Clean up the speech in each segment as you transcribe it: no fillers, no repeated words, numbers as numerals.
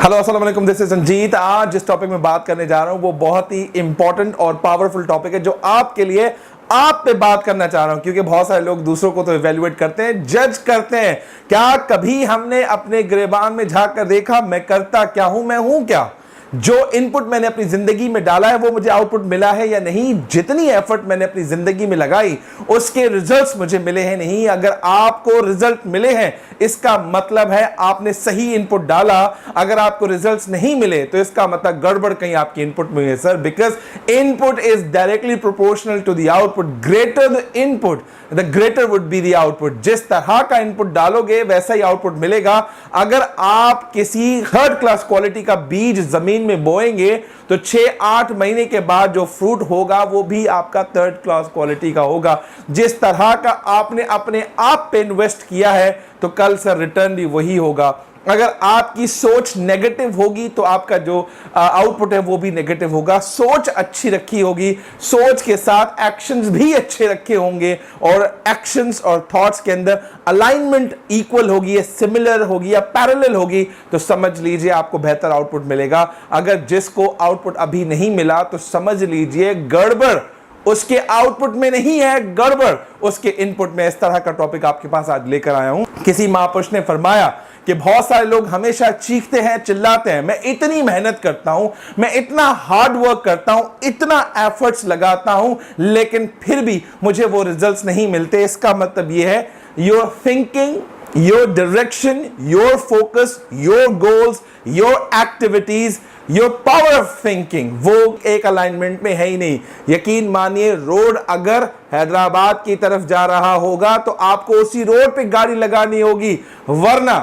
Hello अस्सलाम वालेकुम, this is Ranjit. आज जिस टॉपिक में बात करने जा रहा हूं वो बहुत ही इंपॉर्टेंट और पावरफुल टॉपिक है जो आपके लिए आप पे बात करना चाह रहा हूं, क्योंकि बहुत सारे लोग दूसरों को तो इवैल्यूएट करते हैं, जज करते हैं। क्या कभी हमने अपने गिरेबान में झांक कर देखा मैं करता क्या हूं, मैं हूं क्या? जो इनपुट मैंने अपनी जिंदगी में डाला है वो मुझे आउटपुट मिला है या नहीं? जितनी एफर्ट मैंने अपनी जिंदगी में लगाई उसके रिजल्ट्स मुझे मिले हैं नहीं? अगर आपको रिजल्ट मिले हैं इसका मतलब है आपने सही इनपुट डाला। अगर आपको रिजल्ट्स नहीं मिले तो इसका मतलब गड़बड़ कहीं आपकी इनपुट में है sir, because input is directly proportional to the output. Greater the input the greater would be the output. जिस तरह का इनपुट डालोगे वैसा ही आउटपुट मिलेगा। अगर आप किसी थर्ड क्लास क्वालिटी का बीज जमीन में बोएंगे तो 6-8 महीने के बाद जो फ्रूट होगा वो भी आपका थर्ड क्लास क्वालिटी का होगा। जिस तरह का आपने अपने आप पे इन्वेस्ट किया है तो कल से रिटर्न भी वही होगा। अगर आपकी सोच नेगेटिव होगी तो आपका जो आउटपुट है वो भी नेगेटिव होगा। सोच अच्छी रखी होगी, सोच के साथ एक्शंस भी अच्छे रखे होंगे और एक्शंस और थॉट्स के अंदर अलाइनमेंट इक्वल होगी या सिमिलर होगी या पैरेलल होगी तो समझ लीजिए आपको बेहतर आउटपुट मिलेगा। अगर जिसको आउटपुट अभी नहीं मिला तो समझ लीजिए गड़बड़ उसके आउटपुट में नहीं है, गड़बड़ उसके इनपुट में। इस तरह का टॉपिक आपके पास आज लेकर आया हूं। किसी महापुरुष ने फरमाया कि बहुत सारे लोग हमेशा चीखते हैं, चिल्लाते हैं, मैं इतनी मेहनत करता हूं, मैं इतना हार्ड वर्क करता हूं, इतना एफर्ट्स लगाता हूं, लेकिन फिर भी मुझे वो रिजल्ट्स नहीं मिलते। इसका मतलब यह है your thinking, your direction, your focus, your goals, your activities, your power of thinking वो एक अलाइनमेंट में है ही नहीं। यकीन मानिए रोड अगर हैदराबाद की तरफ जा रहा होगा तो आपको उसी रोड पे गाड़ी लगानी होगी, वरना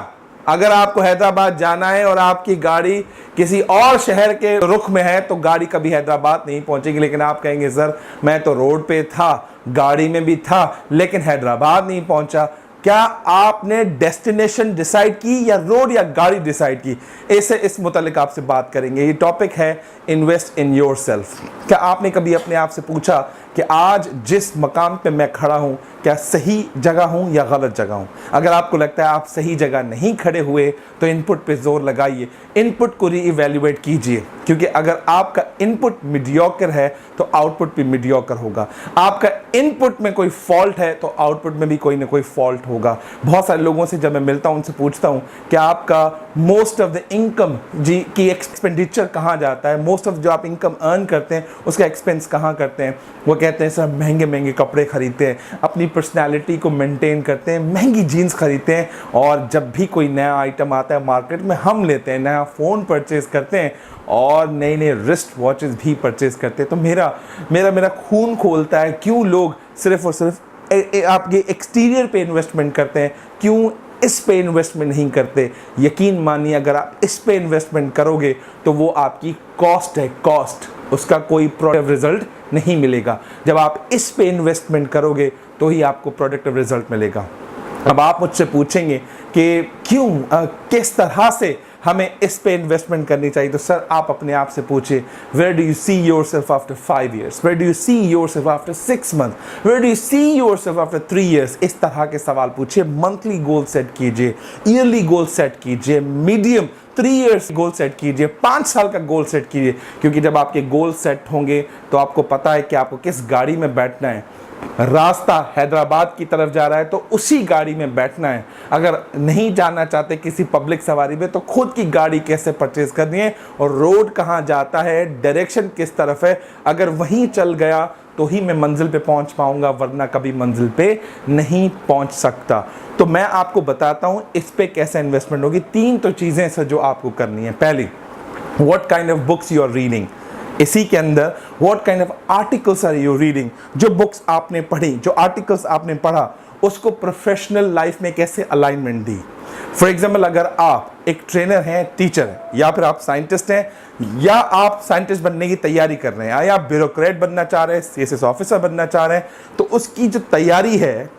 अगर आपको हैदराबाद जाना है और आपकी गाड़ी किसी और शहर के रुख में है तो गाड़ी कभी हैदराबाद नहीं पहुंचेगी। लेकिन आप कहेंगे सर मैं तो रोड पे था, गाड़ी में भी था, लेकिन हैदराबाद नहीं पहुंचा। क्या आपने डेस्टिनेशन डिसाइड की या रोड या गाड़ी डिसाइड की? इस मुतालिक आपसे बात करेंगे। ये टॉपिक है इन्वेस्ट इन योरसेल्फ। क्या आपने कभी अपने आप से पूछा कि आज जिस मकाम पे मैं खड़ा हूं क्या सही जगह हूं या गलत जगह हूं? अगर आपको लगता है आप सही जगह नहीं खड़े हुए तो इनपुट पे जोर लगाइए, इनपुट को रीइवैल्यूएट कीजिए, क्योंकि अगर आपका इनपुट मीडियोकर है तो आउटपुट भी मीडियोकर होगा। आपका इनपुट में कोई फॉल्ट है तो आउटपुट में भी कोई ना कोई फॉल्ट होगा। बहुत सारे लोगों से जब मैं मिलता हूं उनसे पूछता हूं कि आपका मोस्ट ऑफ द इनकम जी की एक्सपेंडिचर कहाँ जाता है, मोस्ट ऑफ जो आप इनकम अर्न करते हैं उसका एक्सपेंस कहाँ करते हैं? वो कहते हैं सर महंगे महंगे कपड़े खरीदते हैं, अपनी पर्सनैलिटी को मेंटेन करते हैं, महंगी जीन्स खरीदते हैं, और जब भी कोई नया आइटम आता है मार्केट में हम लेते हैं, नया फ़ोन परचेज करते हैं और नए नए रिस्ट वॉचेस भी परचेज करते हैं। तो मेरा खून खोलता है क्यों लोग सिर्फ और सिर्फ आपके एक्सटीरियर पे इन्वेस्टमेंट करते हैं, क्यों इस पे इन्वेस्टमेंट नहीं करते? यकीन मानिए अगर आप इस पे इन्वेस्टमेंट करोगे तो वो आपकी कॉस्ट है, कॉस्ट, उसका कोई प्रोडक्टिव रिजल्ट नहीं मिलेगा। जब आप इस पे इन्वेस्टमेंट करोगे तो ही आपको प्रोडक्टिव रिजल्ट मिलेगा। अब आप मुझसे पूछेंगे कि क्यों, किस तरह से हमें इस पे इन्वेस्टमेंट करनी चाहिए? तो सर आप अपने आप से पूछिए, where do you see yourself after 5 years? Where do you see yourself after 6 months? Where do you see yourself after 3 years? इस तरह के सवाल पूछिए। मंथली गोल सेट कीजिए, ईयरली गोल सेट कीजिए, मीडियम 3 years गोल सेट कीजिए, 5 साल का गोल सेट कीजिए, क्योंकि जब आपके गोल सेट होंगे तो आपको पता है कि आपको किस गाड़ी में बैठना है। रास्ता हैदराबाद की तरफ जा रहा है तो उसी गाड़ी में बैठना है। अगर नहीं जाना चाहते किसी पब्लिक सवारी में तो खुद की गाड़ी कैसे परचेज करनी है, और रोड कहाँ जाता है, डायरेक्शन किस तरफ है, अगर वहीं चल गया तो ही मैं मंजिल पे पहुंच पाऊंगा, वरना कभी मंजिल पे नहीं पहुंच सकता। तो मैं आपको बताता हूं इस पे कैसे इन्वेस्टमेंट होगी। 3 तो चीजें सर जो आपको करनी है। पहली, what kind of books you are reading. इसी के अंदर what kind of articles are you reading. जो बुक्स आपने पढ़ी, जो आर्टिकल्स आपने पढ़ा, उसको प्रोफेशनल लाइफ में कैसे अलाइनमेंट दी। फॉर एग्जाम्पल अगर आप एक ट्रेनर हैं, टीचर हैं, या फिर आप साइंटिस्ट हैं, या आप साइंटिस्ट बनने की तैयारी कर रहे हैं, या आप ब्यूरोक्रेट बनना चाह रहे हैं, सीएसएस ऑफिसर बनना चाह रहे हैं, तो उसकी जो तैयारी है,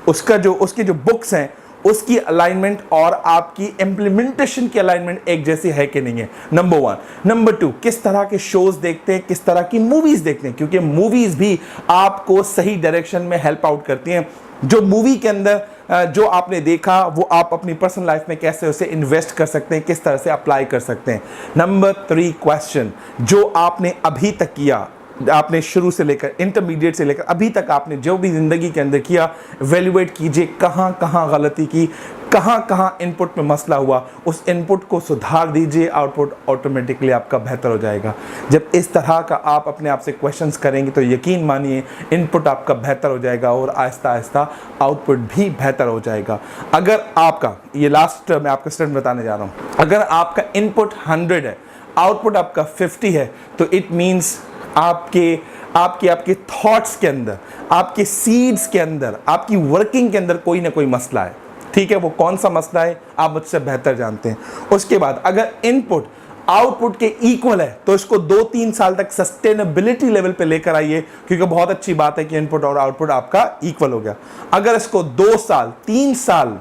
उसकी जो बुक्स हैं, उसकी अलाइनमेंट और आपकी इम्प्लीमेंटेशन की अलाइनमेंट एक जैसी है कि नहीं है, नंबर 1। नंबर 2, किस तरह के शोज देखते हैं, किस तरह की मूवीज देखते हैं, क्योंकि मूवीज भी आपको सही डायरेक्शन में हेल्प आउट करती हैं। जो मूवी के अंदर जो आपने देखा वो आप अपनी पर्सनल लाइफ में कैसे उसे इन्वेस्ट कर सकते हैं, किस तरह से अप्लाई कर सकते हैं। नंबर 3 क्वेश्चन, जो आपने अभी तक किया, आपने शुरू से लेकर इंटरमीडिएट से लेकर अभी तक आपने जो भी ज़िंदगी के अंदर किया, एवेल्युएट कीजिए कहाँ कहाँ गलती की, कहाँ कहाँ इनपुट में मसला हुआ, उस इनपुट को सुधार दीजिए, आउटपुट ऑटोमेटिकली आपका बेहतर हो जाएगा। जब इस तरह का आप अपने आप से क्वेश्चंस करेंगे तो यकीन मानिए इनपुट आपका बेहतर हो जाएगा और आहिस्ता आहिस्ता आउटपुट भी बेहतर हो जाएगा। अगर आपका, ये लास्ट मैं आपको स्टेटमेंट बताने जा रहा हूँ, अगर आपका इनपुट 100 है, आउटपुट आपका 50 है, तो इट मीन्स आपके थॉट्स के अंदर, आपके सीड्स के अंदर, आपकी वर्किंग के अंदर कोई ना कोई मसला है। ठीक है, वो कौन सा मसला है आप मुझसे बेहतर जानते हैं। उसके बाद अगर इनपुट आउटपुट के इक्वल है तो इसको 2-3 साल तक सस्टेनेबिलिटी लेवल पे लेकर आइए, क्योंकि बहुत अच्छी बात है कि इनपुट और आउटपुट आपका इक्वल हो गया। अगर इसको 2 साल 3 साल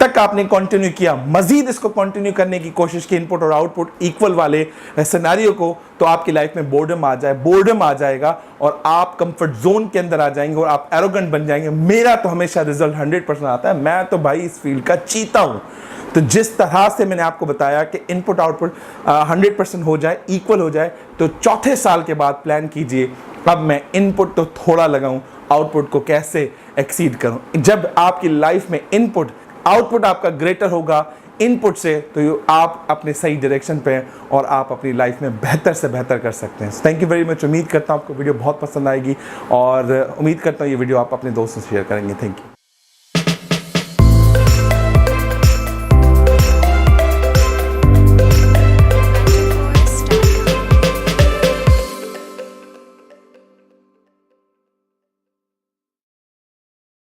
तक आपने कंटिन्यू किया, मजीद इसको कंटिन्यू करने की कोशिश की, इनपुट और आउटपुट इक्वल वाले सिनेरियो को, तो आपकी लाइफ में बोर्डम आ जाएगा और आप कंफर्ट जोन के अंदर आ जाएंगे और आप एरोगेंट बन जाएंगे। मेरा तो हमेशा रिजल्ट 100% आता है, मैं तो भाई इस फील्ड का चीता हूं। तो जिस तरह से मैंने आपको बताया कि इनपुट आउटपुट 100% हो जाए, इक्वल हो जाए, तो चौथे साल के बाद प्लान कीजिए अब मैं इनपुट तो थोड़ा लगाऊं, आउटपुट को कैसे एक्सीड करूं। जब आपकी लाइफ में इनपुट आउटपुट आपका ग्रेटर होगा इनपुट से, तो आप अपने सही डायरेक्शन पे हैं और आप अपनी लाइफ में बेहतर से बेहतर कर सकते हैं। Thank you very much. उम्मीद करता हूँ आपको वीडियो बहुत पसंद आएगी और उम्मीद करता हूँ ये वीडियो आप अपने दोस्तों से शेयर करेंगे। Thank you.